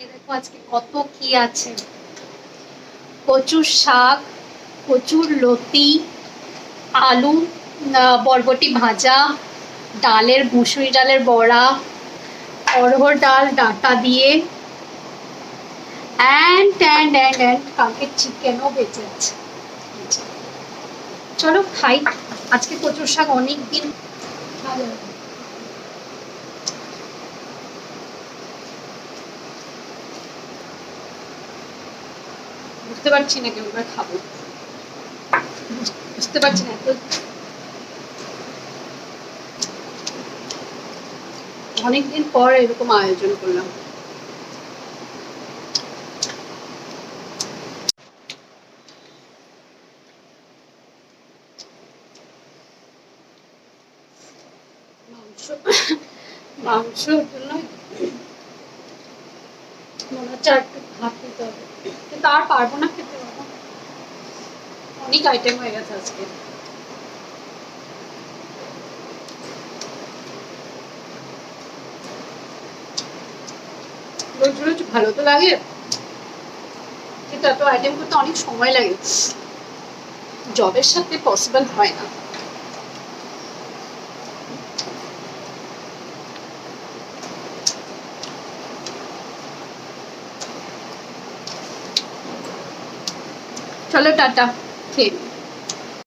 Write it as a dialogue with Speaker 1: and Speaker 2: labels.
Speaker 1: এ দেখো আজকে কত কি আছে, কচুর শাক, কচুর লতি, আলু, বরবটি ভাজা, ডালের মুসুরি ডালের বড়া, অরহর ডাল ডাঁটা দিয়ে, অ্যান্ড কালকে চিকেনও বেঁচে আছে। চলো খাই, আজকে কচুর শাক অনেক দিন ভালো। বুঝতে পারছি না কেমন করে খাবো, বুঝতে পারছি না, অনেকদিন পর এরকম আয়োজন করলাম। মাংসর জন্য মনে হচ্ছে আর একটু ভাত নিতে হবে, কিন্তু আর পারবো না খেতে, অনেক আইটেম হয়ে গেছে আজকে। রোজ রোজ ভালো তো লাগে, কিন্তু এত আইটেম করতে অনেক সময় লাগে, জবের সাথে পসিবল হয় না। চলো টাটা, খেয়ে